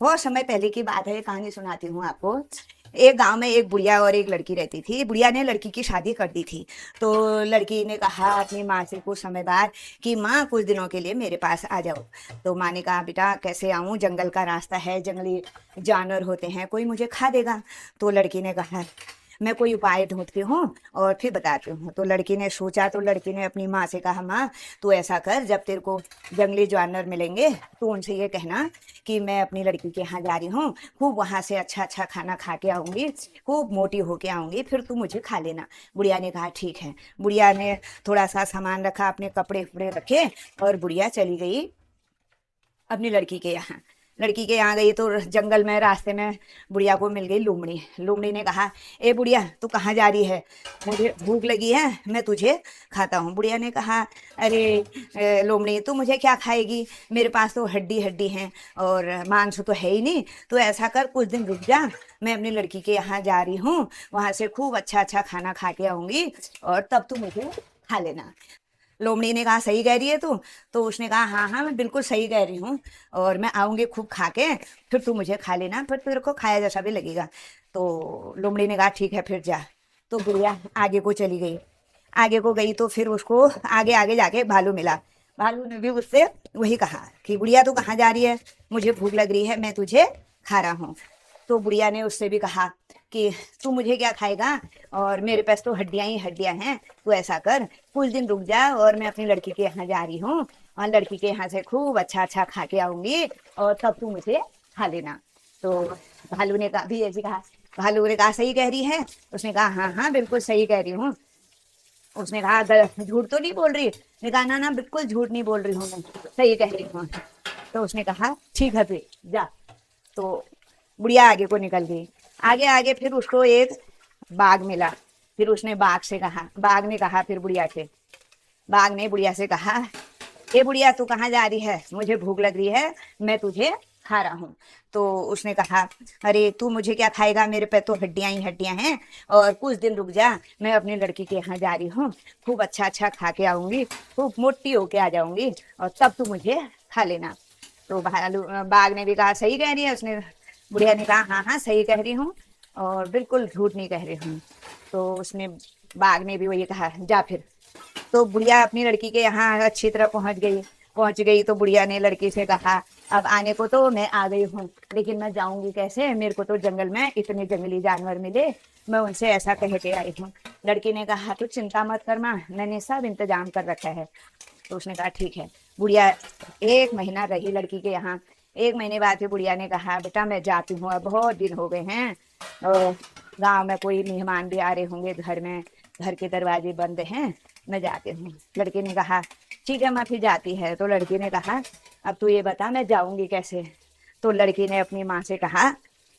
बहुत समय पहले की बात है, ये कहानी सुनाती हूँ आपको। एक गांव में एक बुढ़िया और एक लड़की रहती थी। बुढ़िया ने लड़की की शादी कर दी थी। तो लड़की ने कहा अपनी माँ से कुछ समय बाद कि माँ कुछ दिनों के लिए मेरे पास आ जाओ। तो माँ ने कहा बेटा कैसे आऊँ, जंगल का रास्ता है, जंगली जानवर होते हैं, कोई मुझे खा देगा। तो लड़की ने कहा मैं कोई उपाय ढूंढती हूँ और फिर बताती हूँ। तो लड़की ने सोचा, तो लड़की ने अपनी माँ से कहा माँ तू ऐसा कर, जब तेरे को जंगली जानवर मिलेंगे तो उनसे ये कहना कि मैं अपनी लड़की के यहाँ जा रही हूँ, खूब वहां से अच्छा अच्छा खाना खा के आऊंगी, खूब मोटी होके आऊंगी, फिर तू मुझे खा लेना। बुढ़िया ने कहा ठीक है। बुढ़िया ने थोड़ा सा सामान रखा, अपने कपड़े उपड़े रखे और बुढ़िया चली गई अपनी लड़की के यहाँ। लड़की के यहाँ गई तो जंगल में रास्ते में बुढ़िया को मिल गई लोमड़ी। लोमड़ी ने कहा ए बुढ़िया तू कहाँ जा रही है, मुझे भूख लगी है, मैं तुझे खाता हूँ। बुढ़िया ने कहा अरे लोमड़ी तू मुझे क्या खाएगी, मेरे पास तो हड्डी हड्डी है और मांस तो है ही नहीं। तो ऐसा कर कुछ दिन रुक जा, मैं अपनी लड़की के यहाँ जा रही हूँ, वहां से खूब अच्छा अच्छा खाना खा के आऊंगी और तब तू मुझे खा लेना। लोमड़ी ने कहा सही कह रही है तू। तो उसने कहा हाँ हाँ मैं बिल्कुल सही कह रही हूँ, और मैं आऊंगी खूब खा के, फिर तू मुझे खा लेना, फिर तेरे को खाया जैसा भी लगेगा। तो लोमड़ी ने कहा ठीक है फिर जा। तो गुड़िया आगे को चली गई। आगे को गई तो फिर उसको आगे आगे जाके भालू मिला। भालू ने भी उससे वही कहा कि गुड़िया तू कहाँ जा रही है, मुझे भूख लग रही है, मैं तुझे खा रहा हूँ। तो बुढ़िया ने उससे भी कहा कि तू मुझे क्या खाएगा, और मेरे पास तो हड्डियां ही हड्डियां हैं। तू ऐसा कर कुछ दिन रुक जा, और मैं अपनी लड़की के यहाँ जा रही हूँ, और लड़की के यहाँ से खूब अच्छा अच्छा खा के आऊंगी और तब तू मुझे खा लेना। तो भालू ने कहा भी ऐसी कहा। भालू ने कहा सही कह रही है। उसने कहा हाँ हाँ बिल्कुल सही कह रही हूँ। उसने कहा झूठ तो नहीं बोल रही। ने कहा ना ना बिल्कुल झूठ नहीं बोल रही हूँ, मैं सही कह रही हूँ। तो उसने कहा ठीक है फिर जा। तो बुढ़िया आगे को निकल गई। आगे आगे फिर उसको एक बाघ मिला। फिर उसने बाघ से कहा, बाघ ने कहा फिर बुढ़िया से, बाघ ने बुढ़िया से कहा ए बुढ़िया तू कहाँ जा रही है, मुझे भूख लग रही है, मैं तुझे खा रहा हूँ। तो उसने कहा अरे तू मुझे क्या खाएगा, मेरे पे तो हड्डियां ही हड्डियां हैं, और कुछ दिन रुक जा, मैं अपनी लड़की के यहाँ जा रही हूँ, खूब अच्छा अच्छा खा के आऊंगी, खूब मोटी होके आ जाऊंगी, और तब तू मुझे खा लेना। तो भालू बाघ ने भी कहा सही कह रही है। उसने बुढ़िया ने कहा हाँ हाँ सही कह रही हूँ और बिल्कुल झूठ नहीं कह रही हूँ। तो उसने बाघ ने भी वही कहा जा फिर। तो बुढ़िया अपनी लड़की के यहाँ अच्छी तरह पहुंच गई। पहुंच गई तो बुढ़िया ने लड़की से कहा अब आने को तो मैं आ गई हूँ, लेकिन मैं जाऊंगी कैसे, मेरे को तो जंगल में इतने जंगली जानवर मिले, मैं उनसे ऐसा कह के आई हूँ। लड़की ने कहा तू चिंता मत कर माँ, मैंने सब इंतजाम कर रखा है। तो उसने कहा ठीक है। बुढ़िया एक महीना रही लड़की के यहाँ। एक महीने बाद फिर बुढ़िया ने कहा बेटा मैं जाती हूँ, अब बहुत दिन हो गए हैं, और गांव में कोई मेहमान भी आ रहे होंगे, घर में घर के दरवाजे बंद हैं, मैं जाती हूँ। लड़की ने कहा ठीक है माँ फिर जाती है। तो लड़की ने कहा अब तू ये बता मैं जाऊंगी कैसे। तो लड़की ने अपनी माँ से कहा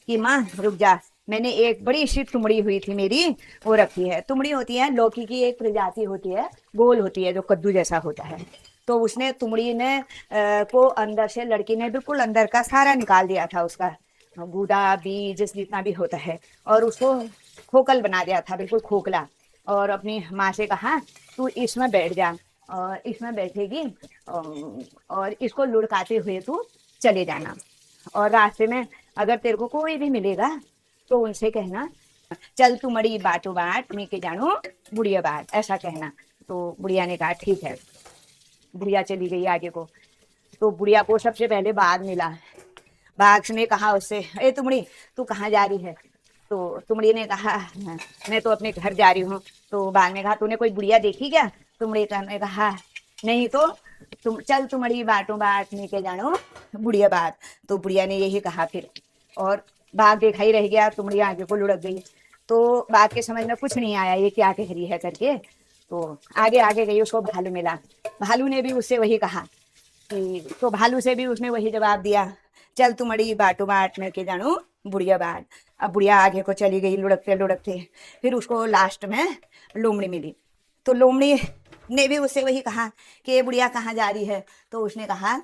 कि माँ रुक जा, मैंने एक बड़ी सी तुमड़ी हुई थी मेरी, वो रखी है। तुमड़ी होती है लौकी की एक प्रजाति होती है, गोल होती है, जो कद्दू जैसा होता है। तो उसने तुमड़ी ने को अंदर से लड़की ने बिल्कुल अंदर का सारा निकाल दिया था, उसका गूदा बीज जितना भी होता है, और उसको खोखल बना दिया था, बिल्कुल खोखला। और अपनी माँ से कहा तू इसमें बैठ जा, और इसमें बैठेगी, और इसको लुढ़काते हुए तू चले जाना, और रास्ते में अगर तेरे को कोई भी मिलेगा तो उनसे कहना चल तू मड़ी बाटो बाट मी के जानो बुढ़िया बाट, ऐसा कहना। तो बुढ़िया ने कहा ठीक है। बुढ़िया चली गई आगे को। तो बुढ़िया को सबसे पहले बाघ मिला। बाघ ने कहा उससे ए तुमड़ी तू कहाँ जा रही है। तो तुमड़ी ने कहा मैं तो अपने घर जा रही हूँ। तो बाघ ने कहा तूने कोई बुढ़िया देखी क्या। तुमड़ी ने कहा नहीं तो तुम चल तुमड़ी बाटो बाट मी के जानो बुढ़िया बात। तो बुढ़िया ने यही कहा फिर, और बाघ देखा ही रह गया, तुमड़ी आगे को लुढ़क गई। तो बाघ के समझ में कुछ नहीं आया ये क्या कह रही है करके। तो आगे आगे गई, उसको भालू मिला। भालू ने भी उससे वही कहा कि, तो भालू से भी उसने वही जवाब दिया चल तुमड़ी बाटो बाट में के जानो बुढ़िया बाट। अब बुढ़िया आगे को चली गई लुढ़कते लुढ़कते। फिर उसको लास्ट में लोमड़ी मिली। तो लोमड़ी ने भी उससे वही कहा कि ये बुढ़िया कहाँ जा रही है। तो उसने कहा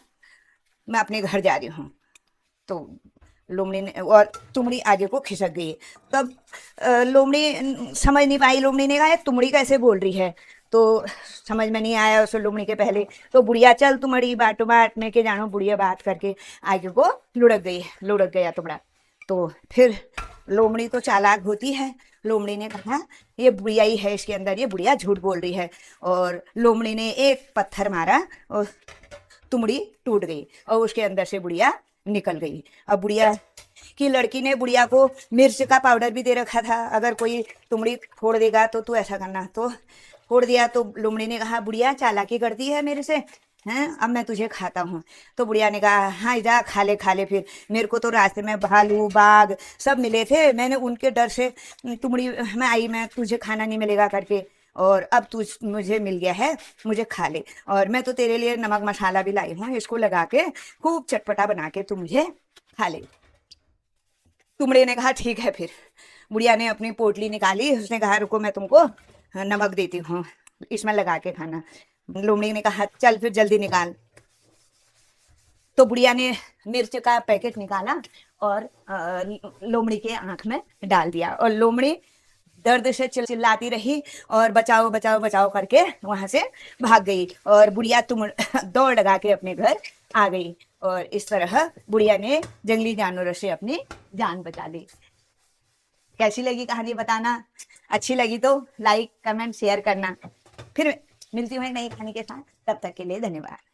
मैं अपने घर जा रही हूँ। तो लोमड़ी ने और तुमड़ी आगे को खिसक गई। तब लोमड़ी समझ नहीं पाई। लोमड़ी ने कहा तुमड़ी कैसे बोल रही है। तो समझ में नहीं आया उसे लोमड़ी के पहले। तो बुढ़िया चल तुम्हारी बाटो बाट में के जानो, बुढ़िया बात करके आगे को लुढ़क गया तुमड़ा। तो फिर लोमड़ी तो चालाक होती है, लोमड़ी ने कहा ये बुढ़िया ही है इसके अंदर, ये बुढ़िया झूठ बोल रही है। और लोमड़ी ने एक पत्थर मारा और तुमड़ी टूट गई और उसके अंदर से बुढ़िया निकल गई। अब बुढ़िया की लड़की ने बुढ़िया को मिर्च का पाउडर भी दे रखा था, अगर कोई तुमड़ी फोड़ देगा तो तू ऐसा करना। तो फोड़ दिया। तो लोमड़ी ने कहा बुढ़िया चालाकी करती है मेरे से, हैं अब मैं तुझे खाता हूँ। तो बुढ़िया ने कहा हाँ जा खा ले फिर, मेरे को तो रास्ते में भालू बाघ सब मिले थे, मैंने उनके डर से तुमड़ी में आई, मैं तुझे खाना नहीं मिलेगा करके, और अब तू मुझे मिल गया है, मुझे खा ले। और मैं तो तेरे लिए नमक मसाला भी लाई हूँ, इसको लगा के खूब चटपटा बना के तू मुझे खा ले। तुमड़े ने कहा ठीक है फिर। बुढ़िया ने अपनी पोटली निकाली, उसने कहा रुको मैं तुमको नमक देती हूँ, इसमें लगा के खाना। लोमड़ी ने कहा चल फिर जल्दी निकाल। तो बुढ़िया ने मिर्च का पैकेट निकाला और लोमड़ी के आंख में डाल दिया, और लोमड़ी दर्द से चिल्लाती रही और बचाओ बचाओ बचाओ करके वहां से भाग गई। और बुढ़िया तुम दौड़ लगा के अपने घर आ गई। और इस तरह बुढ़िया ने जंगली जानवरों से अपनी जान बचा ली। कैसी लगी कहानी बताना, अच्छी लगी तो लाइक कमेंट शेयर करना। फिर मिलती हूँ एक नई कहानी के साथ, तब तक के लिए धन्यवाद।